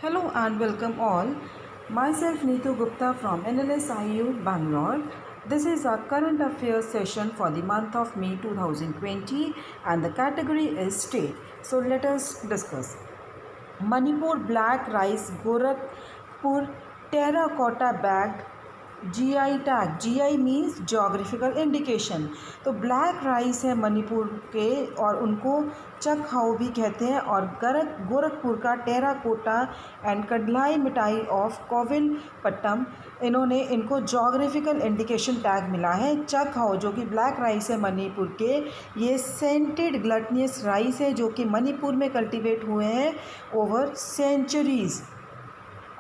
Hello and welcome all. Myself Neetu Gupta from NLSIU Bangalore. This is our current affairs session for the month of May 2020 and the category is state. So let us discuss. Manipur black rice Gorakhpur terracotta bagged GI tag GI means geographical indication. तो black rice है मणिपुर के और उनको चकहाउ भी कहते हैं। और गोरखपुर का टेराकोटा एंड कढ़लाई मिठाई ऑफ कोविलपट्टम इनको जोग्राफिकल इंडिकेशन टैग मिला है। चकहाउ जो कि ब्लैक राइस है मणिपुर के, ये सेंटेड ग्लटनियस राइस है जो कि मणिपुर में कल्टीवेट हुए हैं ओवर सेंचुरीज़।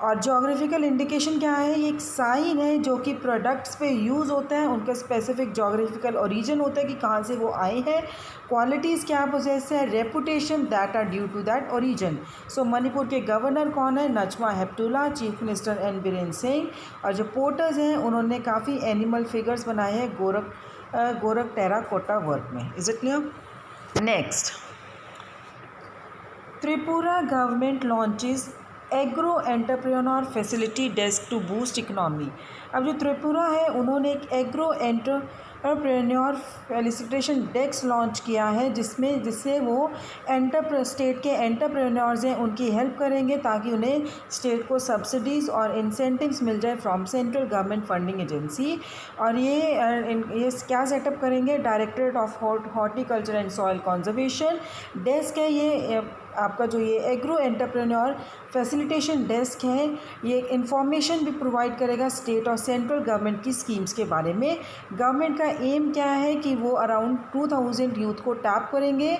और जोग्राफिकल इंडिकेशन क्या है? ये एक साइन है जो कि प्रोडक्ट्स पे यूज़ होता है, उनका स्पेसिफिक जोग्राफिकल ओरिजिन होता है कि कहाँ से वो आए हैं। क्वालिटीज़ क्या पोजेस है? Reputation that are due to that origin. So Manipur के गवर्नर कौन है? Najma Heptulla. Chief minister N Biren Singh. और जो पोर्टर्स हैं उन्होंने काफ़ी एनिमल फिगर्स बनाए हैं गोरख टेराकोटा वर्क में। Is it clear? Next, Tripura government launches agro entrepreneur facility desk to boost economy. अब जो त्रिपुरा है उन्होंने एक agro entrepreneur facilitation desk launch किया है जिससे वो स्टेट के एंटरप्रेन्योर्स हैं उनकी हेल्प करेंगे ताकि उन्हें स्टेट को सब्सिडीज़ और इंसेंटिव्स मिल जाए from central government funding agency. और ये क्या सेटअप करेंगे? Directorate of horticulture and soil conservation desk है ये आपका। जो ये एग्रो एंटरप्रेन्योर फैसिलिटेशन डेस्क है ये इंफॉर्मेशन भी प्रोवाइड करेगा स्टेट और सेंट्रल गवर्नमेंट की स्कीम्स के बारे में। गवर्नमेंट का एम क्या है कि वो अराउंड 2000 यूथ को टैप करेंगे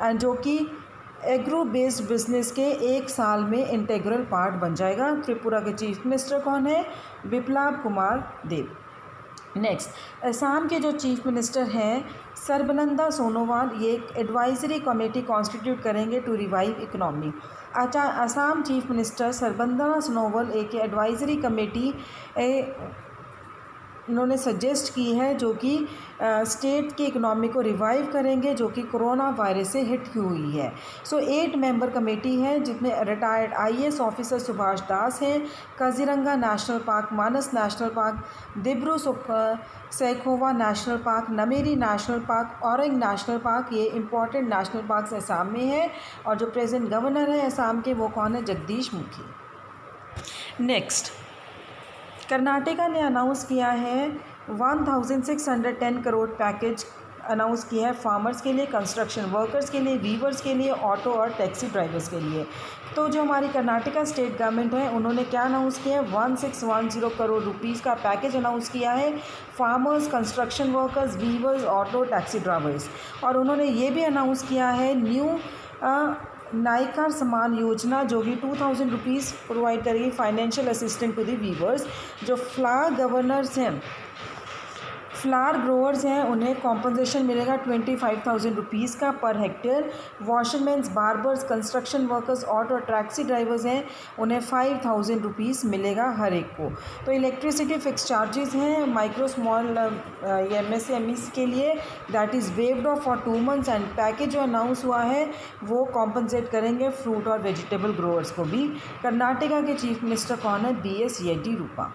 एंड जो कि एग्रो बेस्ड बिजनेस के एक साल में इंटेग्रल पार्ट बन जाएगा। त्रिपुरा के चीफ मिनिस्टर कौन है? बिप्लब कुमार देव। नेक्स्ट, असम के जो चीफ मिनिस्टर हैं सर्बानंद सोनोवाल, ये एक एडवाइजरी कमेटी कॉन्स्टिट्यूट करेंगे to revive economy. Assam chief minister Sarbananda Sonowal एक एडवाइजरी कमेटी इन्होंने सजेस्ट की है जो कि स्टेट की इकोनॉमी को रिवाइव करेंगे जो कि कोरोना वायरस से हिट हुई है। सो 8 मेंबर कमेटी है जिसमें retired IAS officer Subhash Das हैं। Kaziranga national park, Manas national park, Dibru Saikhowa national park, Nameri national park, Orang national park, ये इंपॉर्टेंट नेशनल पार्क्स असम में है। और जो प्रेजेंट गवर्नर है असम के वो कौन है? जगदीश मुखी। नेक्स्ट, कर्नाटका ने अनाउंस किया है 1610 करोड़ पैकेज अनाउंस किया है फार्मर्स के लिए, कंस्ट्रक्शन वर्कर्स के लिए, वीवर्स के लिए, ऑटो और टैक्सी ड्राइवर्स के लिए। तो जो हमारी कर्नाटका स्टेट गवर्नमेंट है उन्होंने क्या अनाउंस किया है? 1610 करोड़ रुपीज़ का पैकेज अनाउंस किया है farmers, construction workers, weavers, auto, taxi drivers. और उन्होंने ये भी अनाउंस किया है न्यू नायका सम्मान योजना जो कि 2000 रुपीज़ प्रोवाइड करेगी financial assistant to the weavers. जो फ्लावर ग्रोवर्स हैं उन्हें कॉम्पनसेशन मिलेगा 25,000 रुपीज़ का per hectare. Washermans, barbers, construction workers, auto taxi drivers हैं उन्हें 5,000 रुपीज़ मिलेगा हर एक को। तो इलेक्ट्रिसिटी फिक्स चार्जेस हैं माइक्रो स्मॉल MSMEs के लिए, that is waived off for 2 months. And package जो अनाउंस हुआ है वो कॉम्पनसेट करेंगे फ्रूट और वेजिटेबल ग्रोवर्स को भी। कर्नाटका के चीफ मिनिस्टर कौन है? BS Yediyurappa.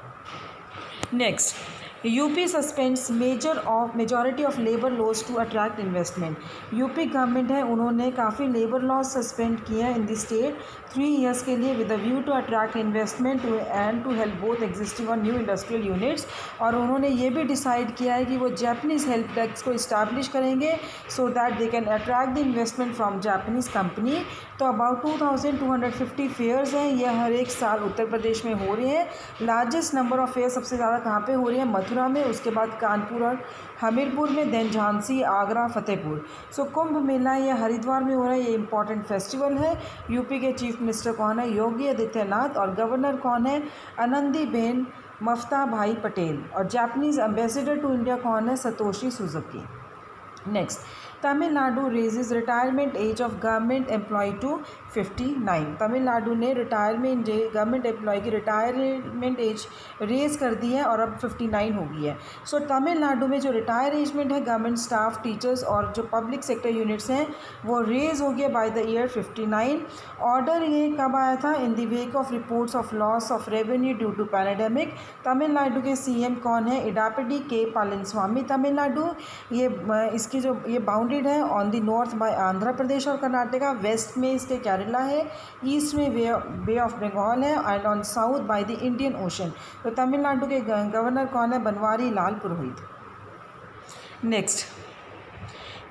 Next, UP suspends majority of labour laws to attract investment. UP government है उन्होंने काफ़ी लेबर लॉज सस्पेंड किया है इन द स्टेट 3 ईयर्स के लिए with a view to attract investment and to help both existing और न्यू इंडस्ट्रियल यूनिट्स। और उन्होंने ये भी डिसाइड किया है कि वो जापानीज़ हेल्प डेस्क को इस्टेब्लिश करेंगे so that they can attract the investment from Japanese company. तो अबाउट 2250 फेयर्स हैं, ये हर एक साल उत्तर प्रदेश में हो रहे हैं। लार्जेस्ट नंबर ऑफ फेयर सबसे ज़्यादा कहाँ पे हो रही है? मथुरा में, उसके बाद कानपुर और हमीरपुर में, देन झांसी, आगरा, फतेहपुर। सो कुंभ मेला ये हरिद्वार में हो रहा है, ये इंपॉर्टेंट फेस्टिवल है। यूपी के चीफ मिनिस्टर कौन है? योगी आदित्यनाथ। और गवर्नर कौन है? आनंदीबेन मफ्ता भाई पटेल। और जापानीज़ एम्बेसडर टू इंडिया कौन है? Satoshi Suzuki. Next, Tamil Nadu raises retirement age of government employ to 59। Tamil Nadu ने रिटायरमेंट गवर्नमेंट एम्प्लॉय की रिटायरमेंट एज रेज़ कर दी है और अब 59 हो गई है। सो तमिलनाडु में जो रिटायरमेंट है गवर्नमेंट स्टाफ, टीचर्स और जो पब्लिक सेक्टर यूनिट्स हैं वो रेज़ हो गया बाय द ईयर 59। ऑर्डर ये कब आया था? In the wake of reports of loss of revenue due to pandemic. Tamil Nadu के सीएम कौन है? इडापडी के पलानीस्वामी। तमिलनाडु इसकी जो ये बाउंडेड है on the north by Andhra Pradesh और कर्नाटका, वेस्ट में इसके केरला है, ईस्ट में बे ऑफ बंगाल है and on south by the Indian ocean. तो तमिलनाडु के गवर्नर कौन है? बनवारी लाल पुरोहित। नेक्स्ट,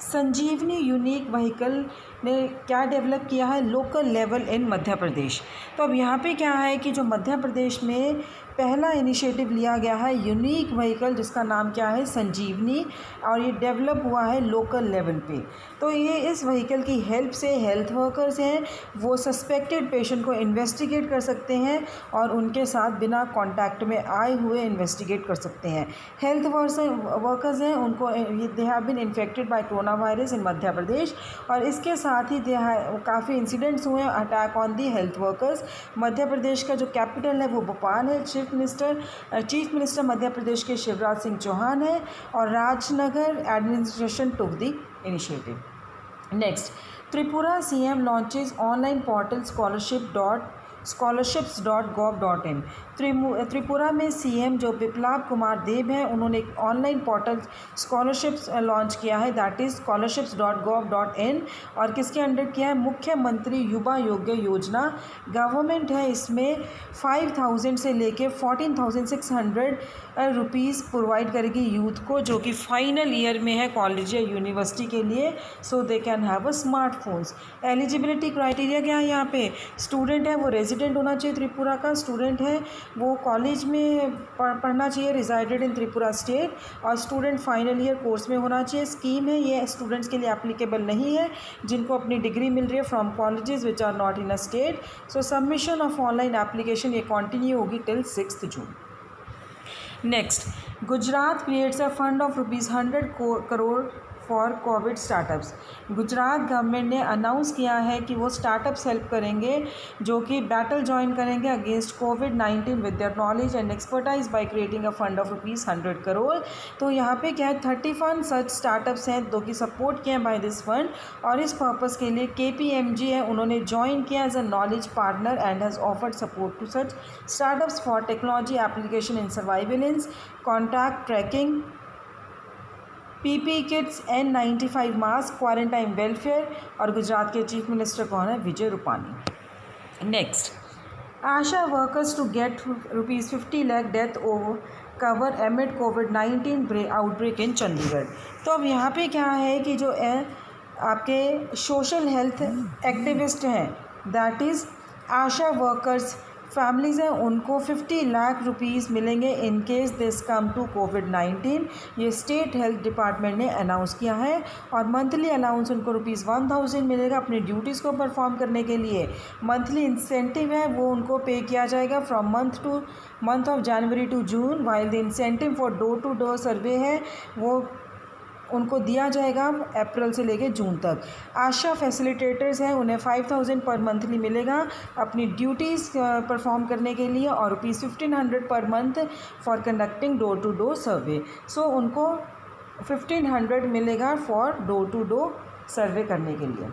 संजीवनी यूनिक व्हीकल ने क्या डेवलप किया है? लोकल लेवल इन मध्य प्रदेश। तो अब यहाँ पे क्या है कि जो मध्य प्रदेश में पहला इनिशिएटिव लिया गया है यूनिक व्हीकल जिसका नाम क्या है? संजीवनी, और ये डेवलप हुआ है लोकल लेवल पे। तो ये इस व्हीकल की हेल्प से हेल्थ वर्कर्स हैं वो सस्पेक्टेड पेशेंट को इन्वेस्टिगेट कर सकते हैं और उनके साथ बिना कांटेक्ट में आए हुए इन्वेस्टिगेट कर सकते हैं। हेल्थ वर्कर्स हैं उनको they have been infected by corona virus in Madhya Pradesh, और इसके साथ ही काफ़ी इंसिडेंट्स हुए हैं attack on the health workers. Madhya Pradesh का जो कैपिटल है वो भोपाल है। चीफ मिनिस्टर मध्य प्रदेश के शिवराज सिंह चौहान है और Rajnagar administration took the initiative. Next, Tripura CM launches online portal scholarships.gov.in। Tripura में सीएम जो बिप्लब कुमार देब हैं उन्होंने एक ऑनलाइन पोर्टल स्कॉलरशिप्स लॉन्च किया है, दैट इज़ scholarships.gov.in, और किसके अंडर किया है? मुख्यमंत्री युवा योग्य योजना। गवर्नमेंट है इसमें 5,000 से लेके 14,600 रुपीज़ प्रोवाइड करेगी यूथ को जो कि फाइनल ईयर में है कॉलेज या यूनिवर्सिटी के लिए, so they can have a smartphones. Eligibility criteria क्या है? यहाँ पे स्टूडेंट है वो रेजिडेंट होना चाहिए, त्रिपुरा का स्टूडेंट है वो कॉलेज में पढ़ना चाहिए, रिजाइडेड इन त्रिपुरा स्टेट, और स्टूडेंट फाइनल ईयर कोर्स में होना चाहिए। स्कीम है ये स्टूडेंट्स के लिए एप्लीकेबल नहीं है जिनको अपनी डिग्री मिल रही है from colleges which are not in a state. So submission of online application ये कंटिन्यू होगी till 6 June. Next, Gujarat creates a fund of ₹100 crore for Covid startups. Gujarat government ने अनाउंस किया है कि वो स्टार्टअप्स हेल्प करेंगे जो कि बैटल ज्वाइन करेंगे अगेंस्ट कोविड-19 with their knowledge and expertise by creating a fund of ₹100 crore. तो यहाँ पे क्या है 31 सच स्टार्टअप्स हैं जो कि सपोर्ट किए हैं बाय दिस फंड, और इस पर्पज़ के लिए KPMG है उन्होंने ज्वाइन किया as a knowledge partner and has offered support to such startups for technology application in surveillance, contact tracking, PPE kits, N95 mask, quarantine welfare. और गुजरात के चीफ मिनिस्टर कौन है? Vijay Rupani. Next, Asha workers to get ₹50 lakh death over cover amid कोविड-19 outbreak in Chandigarh. तो अब यहाँ पे क्या है कि जो आपके सोशल हेल्थ एक्टिविस्ट हैं that is Asha workers families हैं उनको 50 लाख रुपीज़ मिलेंगे in case this come to कोविड-19। ये स्टेट हेल्थ डिपार्टमेंट ने अनाउंस किया है, और मंथली अलाउंस उनको ₹1000 मिलेगा अपनी ड्यूटीज़ को परफॉर्म करने के लिए। मंथली इंसेंटिव है वो उनको पे किया जाएगा from month of January to June, while the incentive for door to door survey है वो उनको दिया जाएगा अप्रैल से लेके जून तक। आशा फैसिलिटेटर्स हैं उन्हें 5000 पर मंथली मिलेगा अपनी ड्यूटीज़ परफॉर्म करने के लिए, और ₹1500 पर month for conducting door to door survey. So उनको 1500 मिलेगा for door to door survey करने के लिए।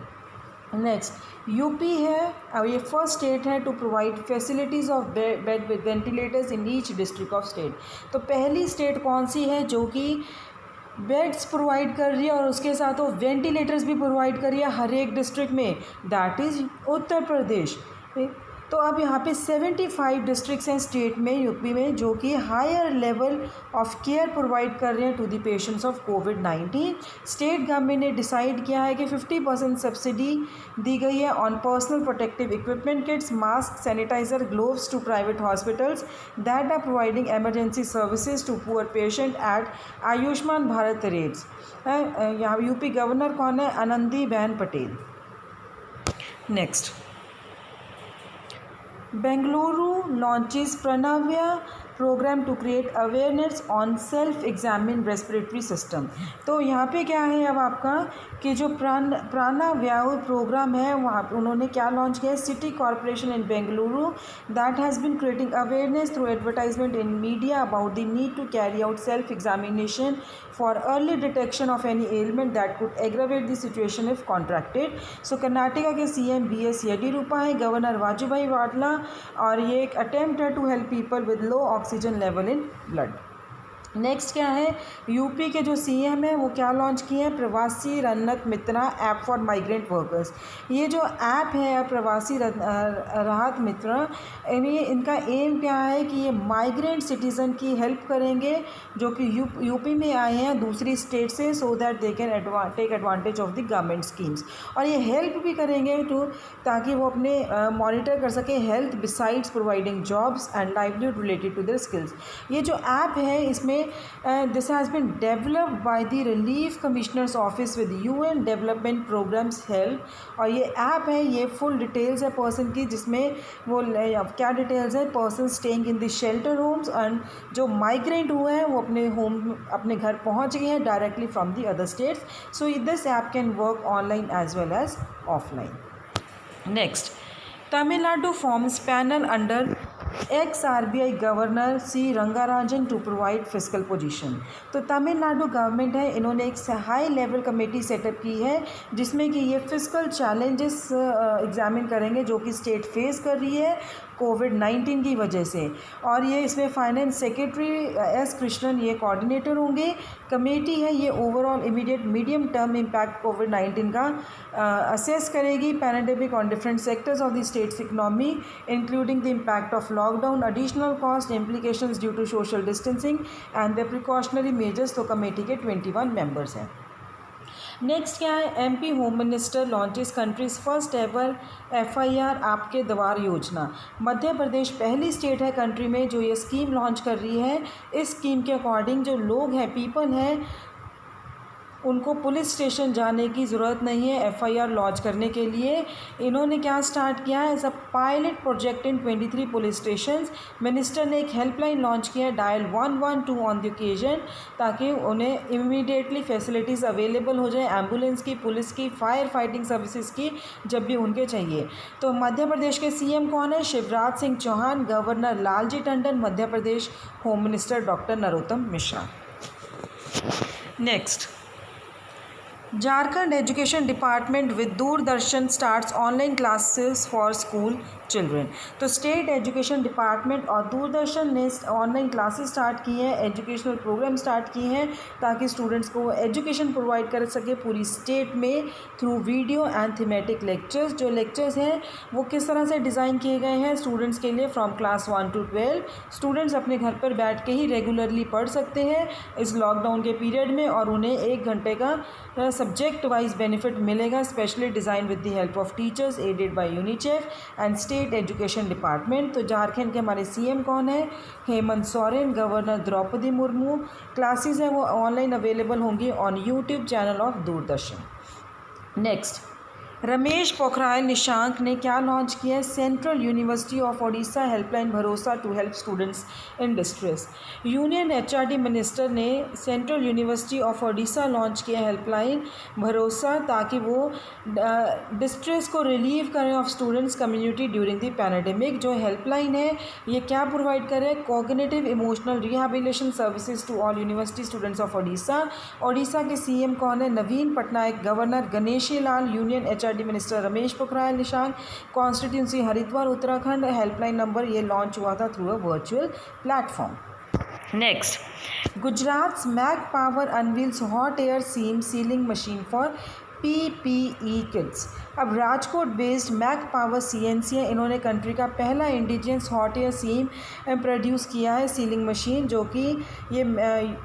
नेक्स्ट, यूपी है अब ये फर्स्ट स्टेट है to provide facilities of bed with ventilators in each district of state. तो पहली स्टेट कौन सी है जो कि बेड्स प्रोवाइड कर रही है और उसके साथ वो वेंटिलेटर्स भी प्रोवाइड कर रही है हर एक डिस्ट्रिक्ट में? That is Uttar Pradesh. तो अब यहाँ पे 75 डिस्ट्रिक्ट्स हैं स्टेट में, यूपी में, जो कि higher level of care provide कर रहे हैं टू द पेशेंट्स ऑफ कोविड-19। स्टेट गवर्नमेंट ने डिसाइड किया है कि 50% सब्सिडी दी गई है on personal protective equipment kits, mask, sanitizer, gloves to private hospitals that are providing emergency services to poor patient at Ayushman Bharat rates. यहाँ यूपी गवर्नर कौन है? Anandiben Patel. Next, Bengaluru launches Pranavya program to create awareness on self examine respiratory system. तो यहाँ पे क्या है अब आपका कि जो प्राणाव्याय प्रोग्राम है वहाँ उन्होंने क्या लॉन्च किया है, city corporation in Bengaluru that has been creating awareness through advertisement in media about the need to carry out self examination for early detection of any ailment that could aggravate the situation if contracted। सो कर्नाटका के CM BS Yediyurappa हैं, governor Vajubhai वाडला, और ये एक attempt है to help people with low oxygen level in blood. Next क्या है, UP के जो सीएम है वो क्या लॉन्च किए हैं, प्रवासी रन्नत मित्रा ऐप फॉर माइग्रेंट वर्कर्स। ये जो ऐप है प्रवासी राहत मित्र, इनका एम क्या है कि ये माइग्रेंट सिटीज़न की हेल्प करेंगे जो कि यूपी में आए हैं दूसरी स्टेट से, so that they can take advantage of the government schemes. और ये हेल्प भी करेंगे ताकि वो अपने मॉनिटर कर सके health besides providing jobs and livelihood related to their skills. ये जो ऐप है इसमें this has been developed by the Relief Commissioner's Office with UN Development Programs Help। और ये ऐप है, ये फुल डिटेल्स है पर्सन की, जिसमें वो क्या डिटेल्स है, person staying in the shelter homes and जो माइग्रेंट हुए हैं वो अपने घर पहुंच गए हैं directly from the other states. So this app can work online as well as offline. Next, Tamil Nadu forms panel under ex RBI governor C Rangarajan to provide physical position. तो तमिलनाडु गवर्नमेंट है, इन्होंने एक हाई लेवल कमेटी सेटअप की है जिसमें कि ये physical challenges examine करेंगे जो कि स्टेट फेस कर रही है कोविड-19 की वजह से। और ये इसमें फाइनेंस सेक्रेटरी S कृष्णन ये कोऑर्डिनेटर होंगे। कमेटी है ये overall immediate medium term impact कोविड-19 का असेस करेगी, pandemic on different sectors of the state's economy including the impact of lockdown, additional cost, implications due to social distancing and the precautionary measures. तो committee के 21 members हैं। Next क्या है, MP home minister launches country's first ever FIR आपके द्वार योजना। मध्य प्रदेश पहली state है कंट्री में जो ये स्कीम लॉन्च कर रही है। इस स्कीम के अकॉर्डिंग जो लोग हैं, पीपल हैं, उनको पुलिस स्टेशन जाने की ज़रूरत नहीं है FIR लॉन्च करने के लिए। इन्होंने क्या स्टार्ट किया है, as a pilot project in 23 police stations. Minister ने एक हेल्पलाइन लॉन्च किया है, डायल 112 ऑन द ओकेजन, ताकि उन्हें इमीडिएटली फैसिलिटीज़ अवेलेबल हो जाए एम्बुलेंस की, पुलिस की, फायर फाइटिंग सर्विसेज की, जब भी उनके चाहिए। तो मध्य प्रदेश के CM कौन है, Shivraj Singh Chouhan, governor Lalji Tandon, Madhya Pradesh home minister doctor Narottam Mishra. Next, Jharkhand education department with Doordarshan starts online classes for school children. तो स्टेट एजुकेशन डिपार्टमेंट और दूरदर्शन ने ऑनलाइन क्लासेस स्टार्ट की हैं, एजुकेशनल प्रोग्राम स्टार्ट किए हैं ताकि स्टूडेंट्स को एजुकेशन प्रोवाइड कर सके पूरी स्टेट में through video and thematic lectures. जो लेक्चर्स हैं वो किस तरह से डिज़ाइन किए गए हैं स्टूडेंट्स के लिए, फ्रॉम क्लास 1 to 12 स्टूडेंट्स अपने घर पर बैठ के ही रेगुलरली पढ़ सकते हैं इस लॉकडाउन के पीरियड में, और उन्हें 1 घंटे का सब्जेक्ट वाइज बेनिफिट मिलेगा, specially design with the help of teachers aided by UNICEF and state education department. तो झारखंड के हमारे CM कौन है, हेमंत सोरेन, गवर्नर द्रौपदी मुर्मू। क्लासेस हैं वो ऑनलाइन अवेलेबल होंगी on YouTube channel of Doordarshan. Next, Ramesh Pokhriyal Nishank ने क्या लॉन्च किया है, central university of Odisha helpline Bharosa to help students in distress. Union HRD minister ने central university of Odisha launch किया हेल्पलाइन भरोसा ताकि वो डिस्ट्रेस को रिलीव करें of students community during the pandemic. जो हेल्पलाइन है ये क्या प्रोवाइड करे, cognitive emotional rehabilitation services to all university students of Odisha. Odisha के CM कौन है, Naveen Patnaik, governor Ganeshi Lal, union HRD minister Ramesh Pokhriyal Nishank, constituency Haridwar Uttarakhand. Helpline number ये लॉन्च हुआ था through a virtual platform. Next, Gujarat Mac Power unveils hot air seam sealing machine for PPE kits. अब Rajkot based Mac Power CNC है, इन्होंने country का पहला indigenous hot air seam produce किया है सीलिंग मशीन, जो कि ये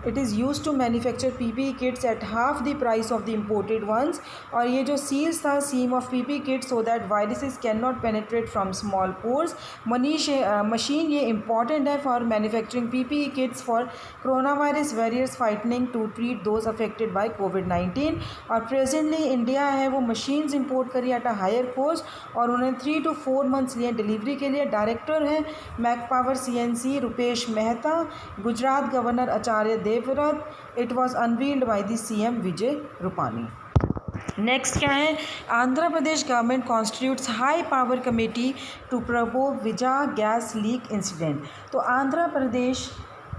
it is use to manufacture PPE kits at half the price of the imported ones. और ये जो सील्स था seam of PPE kits so that viruses can not penetrate from small pores. Machine ये important है for manufacturing PPE kits for corona virus warriors fighting to treat those affected by कोविड-19। और presently India है वो machines import करी at a higher post और उन्होंने 3 to 4 months लिए डिलीवरी के लिए। डायरेक्टर हैं Mac Power CNC Rupesh Mehta, Gujarat governor Acharya Devvrat. It was unveiled by the CM Vijay Rupani. Next क्या है, Andhra Pradesh government constitutes high power committee to probe Vizag gas leak incident. तो आंध्र प्रदेश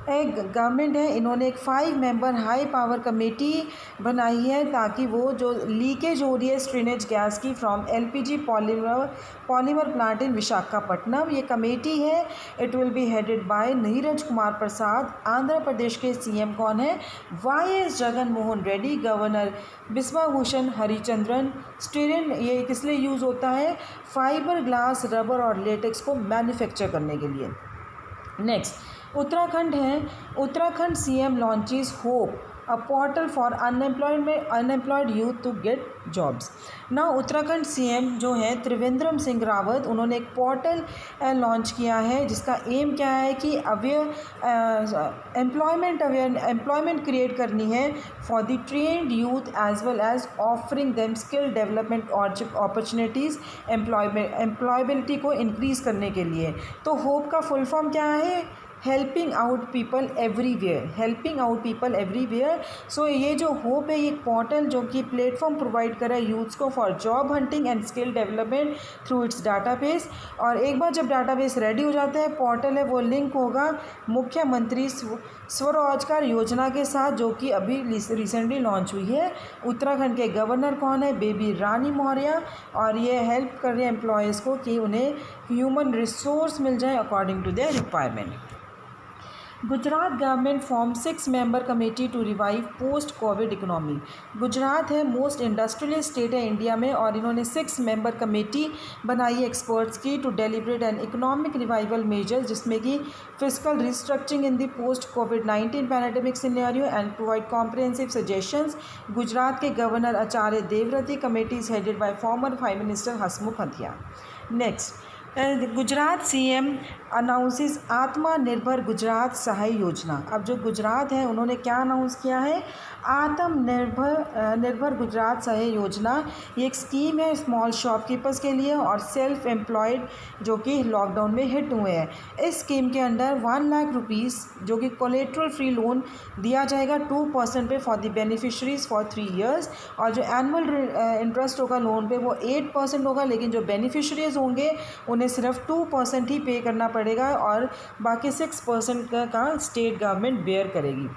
एक गवर्नमेंट है, इन्होंने एक 5 मेंबर हाई पावर कमेटी बनाई है ताकि वो जो लीकेज हो रही है स्ट्रेनेज गैस की from LPG polymer plant in Visakhapatnam, ये कमेटी है। It will be headed by Neeraj Kumar Prasad. Andhra Pradesh के CM कौन है, YS Jagan Mohan Reddy. Governor Biswabhusan Harichandan. Styrene ये किस लिए यूज़ होता है, फाइबर ग्लास रबर और लेटेक्स को मैन्युफैक्चर करने के लिए। नेक्स्ट उत्तराखंड है, Uttarakhand CM launches hope a portal for unemployed youth to get jobs. ना उत्तराखंड CM जो है त्रिवेंद्रम सिंह रावत, उन्होंने एक पोर्टल लॉन्च किया है जिसका एम क्या है कि एम्प्लॉयमेंट क्रिएट करनी है for the trained youth as well as offering them skill development opportunities, employability को इंक्रीज़ करने के लिए। तो होप का फुल फॉर्म क्या है, helping out people everywhere, helping out people everywhere. So ये जो होप है ये एक पोर्टल जो कि प्लेटफॉर्म प्रोवाइड कर रहा है यूथ्स को for job hunting and skill development through it's database. और एक बार जब डाटाबेस रेडी हो जाता है, पोर्टल है वो लिंक होगा मुख्यमंत्री स्वरोजगार योजना के साथ जो कि अभी रिसेंटली लॉन्च हुई है। उत्तराखंड के गवर्नर कौन है, बेबी रानी मौर्य। और ये हेल्प कर रहे हैं एम्प्लॉयज़ को कि उन्हें ह्यूमन रिसोर्स मिल जाए according to their requirement. Gujarat government form 6 member committee to revive post Covid economy. Gujarat है मोस्ट इंडस्ट्रियल स्टेट है इंडिया में और इन्होंने 6 मेंबर कमेटी बनाई है एक्सपर्ट्स की to deliberate an economic revival measures, जिसमें कि physical restructuring in the post कोविड-19 pandemic scenario and provide comprehensive suggestions. Gujarat के governor Acharya Devvrat. Committee is headed by former prime minister Hasmukh Adhia. Next Gujarat CM announces आत्मनिर्भर गुजरात सहाय योजना। अब जो गुजरात है उन्होंने क्या अनाउंस किया है, निर्भर गुजरात सहाय योजना। ये एक स्कीम है स्मॉल शॉपकीपर्स के लिए और सेल्फ एम्प्लॉयड जो कि लॉकडाउन में हिट हुए हैं। इस स्कीम के अंडर 1 लाख रुपीज़ जो कि कोलेट्रल फ्री लोन दिया जाएगा 2% पे for the beneficiaries for 3 years। और जो एनुअल इंटरेस्ट होगा लोन पे वो 8% होगा, लेकिन जो बेनिफिशरीज होंगे उन्हें सिर्फ 2% ही पे करना पड़ेगा और बाकी 6% का स्टेट गवर्नमेंट बेयर करेगी।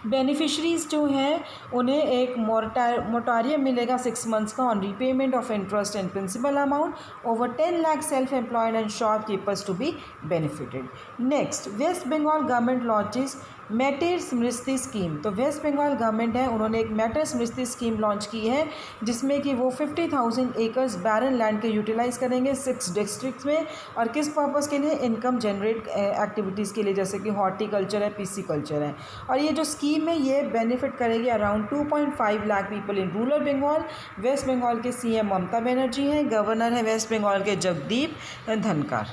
बेनिफिशरीज़ जो हैं उन्हें एक मोटारियम मिलेगा 6 मंथ्स का on repayment of interest and principal amount. Over 10 lakh self employed and shopkeepers to be benefited. Next West Bengal government launches Matir Smriti scheme. तो वेस्ट बंगाल गवर्नमेंट है उन्होंने एक मैटर स्मृति स्कीम लॉन्च की है जिसमें कि वो 50,000 एकर्स बैरन लैंड के यूटिलाइज़ करेंगे 6 डिस्ट्रिक्ट्स में। और किस पर्पज़ के लिए, इनकम जनरेट एक्टिविटीज़ के लिए, जैसे कि हॉर्टिकल्चर है, PC कल्चर है। और ये जो स्कीम है ये बेनिफिट करेगी around 2.5 lakh people in rural Bengal. West Bengal के CM ममता बनर्जी हैं, गवर्नर है वेस्ट बंगाल के Jagdeep Dhankhar.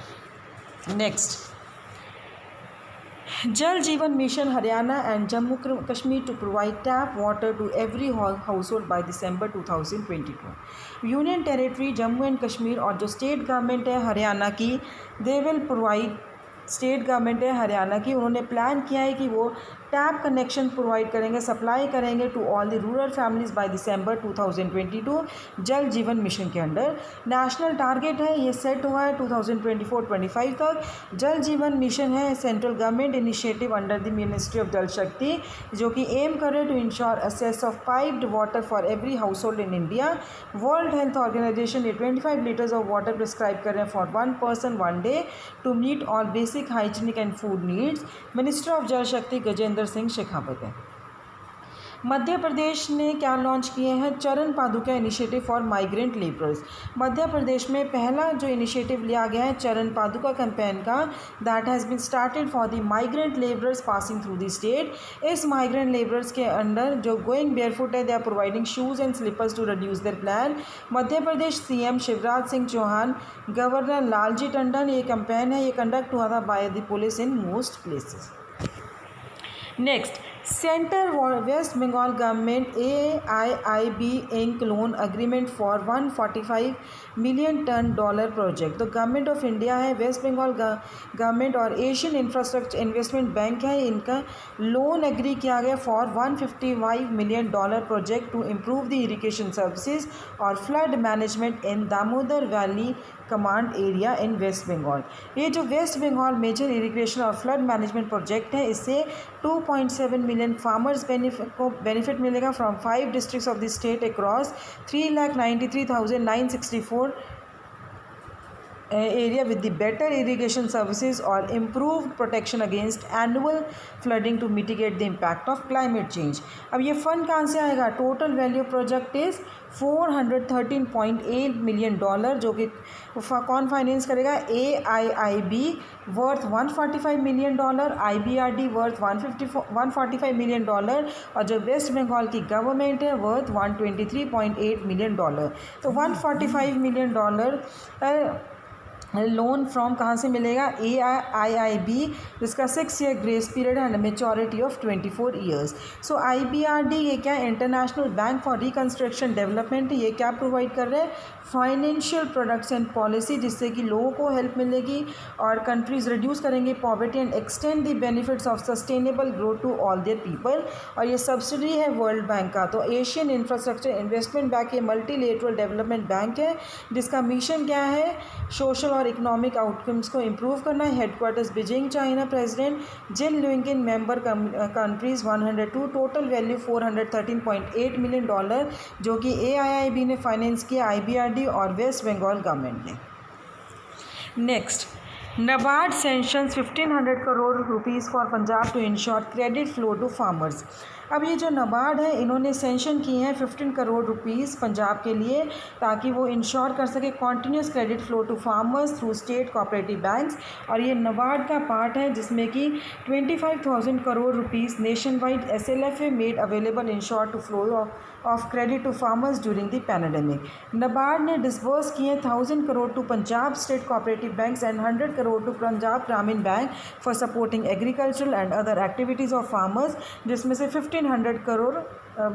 Next Jal Jeevan mission Haryana and Jammu Kashmir to provide tap water to every household by December 2022। Union territory Jammu and Kashmir और जो स्टेट गवर्नमेंट है हरियाणा की, they will provide, state government है हरियाणा की, उन्होंने प्लान किया है कि वो टैप कनेक्शन प्रोवाइड करेंगे, सप्लाई करेंगे to all the rural families by December 2022 Jal Jeevan mission के अंडर। नेशनल टारगेट है ये सेट हुआ है 2024-25 तक। जल जीवन मिशन है central government initiative under the ministry of Jal Shakti जो कि एम कर रहे to ensure access of piped water for every household in India. World Health Organization ये 25 लीटर्स ऑफ वाटर प्रिस्क्राइब कर रहे हैं for 1 person 1 day to meet all basic hygienic and food needs. Minister of Jal Shakti Gajendra Singh Shekhawat है। मध्य प्रदेश ने क्या launch किए हैं, चरण पादुका initiative for migrant labourers. Madhya Pradesh में पहला जो इनिशिएटिव लिया गया है चरण पादुका कैंपेन का, that has been started for the migrant labourers passing through the state. इस माइग्रेंट लेबरर्स के अंडर जो गोइंग बेयरफुट है, they are providing shoes and slippers to reduce their plan. Madhya Pradesh CM Shivraj Singh Chouhan, governor Lalji Tandon, ये कैंपेन है ये conduct हुआ था by the police in most places. Next Center West Bengal Government AIIB Inc. loan agreement for $145 million project. तो government of India है, West Bengal government और Asian infrastructure investment bank है, इनका लोन एग्री किया गया for $155 million project to improve the irrigation services और flood management in Damodar valley command area in West Bengal. ये जो वेस्ट बंगाल मेजर इरिगेशन और फ्लड मैनेजमेंट प्रोजेक्ट है, इससे 2.7 मिलियन फार्मर्स को बेनिफिट मिलेगा from 5 districts of the state across 3,93,964 area with the better irrigation services or improved protection against annual flooding to mitigate the impact of climate change। अब ये fund कहाँ से आएगा? Total value project is $413.8 million, जो कि कौन finance करेगा? AIIB worth $145 million, IBRD worth $145 million और जो वेस्ट बंगाल की गवर्नमेंट है वर्थ $123.8 million। तो $145 million लोन फ्रॉम कहाँ से मिलेगा? AIIB, जिसका 6 ईयर ग्रेस पीरियड है and maturity of 24 years. So IBRD ये क्या? International bank for reconstruction development. ये क्या प्रोवाइड कर रहे हैं? फाइनेंशियल प्रोडक्ट्स एंड पॉलिसी, जिससे कि लोगों को हेल्प मिलेगी और कंट्रीज़ रिड्यूस करेंगे poverty and extend the benefits of sustainable growth to all their people. और ये सब्सिडी है वर्ल्ड बैंक का। तो एशियन इंफ्रास्ट्रक्चर इन्वेस्टमेंट बैंक ये मल्टीलेटरल डेवलपमेंट बैंक है, जिसका मिशन क्या है? सोशल और इकोनॉमिक आउटकम्स को इम्प्रूव करना है। Headquarters Beijing, China. President Jin Liqun, member countries 102, total value $413.8 million, जो कि AIIB ने फाइनेंस किया, IBRD और वेस्ट बंगाल गवर्नमेंट ने। Next, NABARD sanctions 1500 crore rupees for Punjab to ensure credit flow to farmers. अब ये जो NABARD है, इन्होंने सेंशन किए हैं 15 करोड़ रुपीज़ पंजाब के लिए, ताकि वो इंश्योर कर सके continuous credit flow to farmers through state cooperative banks. और ये NABARD का पार्ट है, जिसमें कि 25,000 crore rupees nationwide SLFA made available ensure to flow of credit to farmers during the pandemic. NABARD ने डिसबर्स किए 1000 crore to Punjab state cooperative banks and 100 crore to Punjab Gramin bank for supporting agricultural and other activities of farmers, जिसमें से 1500 करोड़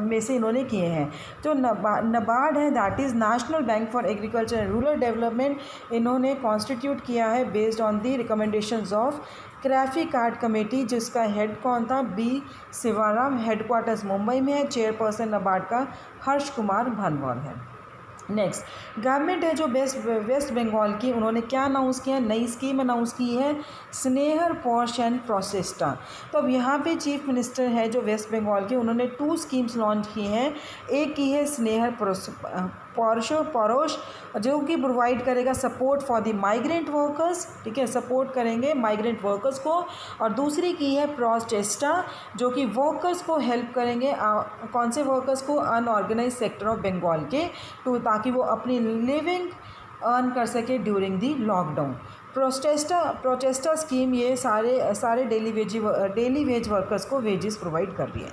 में से इन्होंने किए हैं। जो NABARD है, that is national bank for agriculture and rural development, इन्होंने कॉन्स्टिट्यूट किया है based on the recommendations of CRAFICARD committee, जिसका हेड कौन था? B शिवाराम। हेडक्वार्टर्स मुंबई में है। चेयरपर्सन NABARD का हर्ष कुमार भनवाल है। नेक्स्ट, गवर्नमेंट है जो वेस्ट बंगाल की, उन्होंने क्या अनाउंस किया? नई स्कीम अनाउंस की है, स्नेहर, पॉश एंड प्रोसेस्टा। तो अब यहाँ पे चीफ मिनिस्टर है जो वेस्ट बंगाल के, उन्होंने 2 स्कीम्स लॉन्च की हैं। एक की है स्नेहर परोश, जो कि प्रोवाइड करेगा support for the migrant workers, ठीक है, सपोर्ट करेंगे माइग्रेंट वर्कर्स को। और दूसरी की है प्रोस्टेस्टा, जो कि वर्कर्स को हेल्प करेंगे। कौन से वर्कर्स को? अनऑर्गेनाइज सेक्टर ऑफ बंगाल के, ताकि वो अपनी लिविंग अर्न कर सके ड्यूरिंग दी लॉकडाउन। प्रोटेस्टा स्कीम ये सारे डेली वेज वर्कर्स को वेजेस प्रोवाइड कर रही है।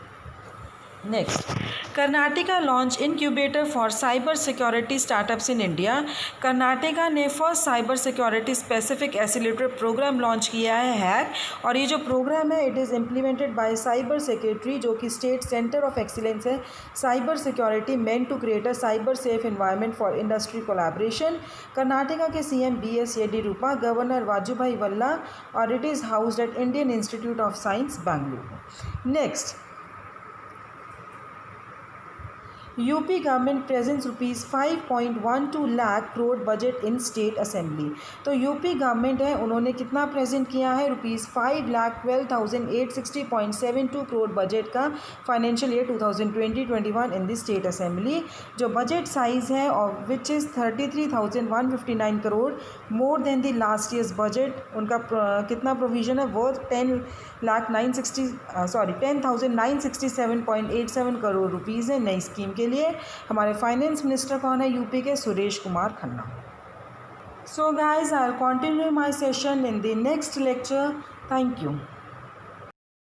Next, Karnataka launch incubator for cyber security startups in India. Karnataka ने first cyber security specific accelerator programme launch किया है, हैक। और ये जो प्रोग्राम है, it is implemented by cyber secretary, जो कि स्टेट सेंटर ऑफ एक्सीलेंस है cyber security, meant to create a cyber safe environment for industry collaboration. Karnataka के CM BS Yediyurappa, governor Vajubhai Vala, और it is housed at Indian institute of science Bengaluru. Next, UP government presents ₹5.12 lakh crore budget in state assembly. तो UP government है, उन्होंने कितना present किया है? ₹5,12,860.72 crore budget का financial year 2020-21 in the state assembly. जो बजट साइज़ है और which is 33,159 crore, more than the last year's budget. उनका कितना प्रोविज़न है? वर्थ 10,967.87 करोड़ रुपीज़ है नई स्कीम के लिए। हमारे फाइनेंस मिनिस्टर कौन है यूपी के? Suresh Kumar Khanna. So guys, I will continue my session in the next lecture. Thank you.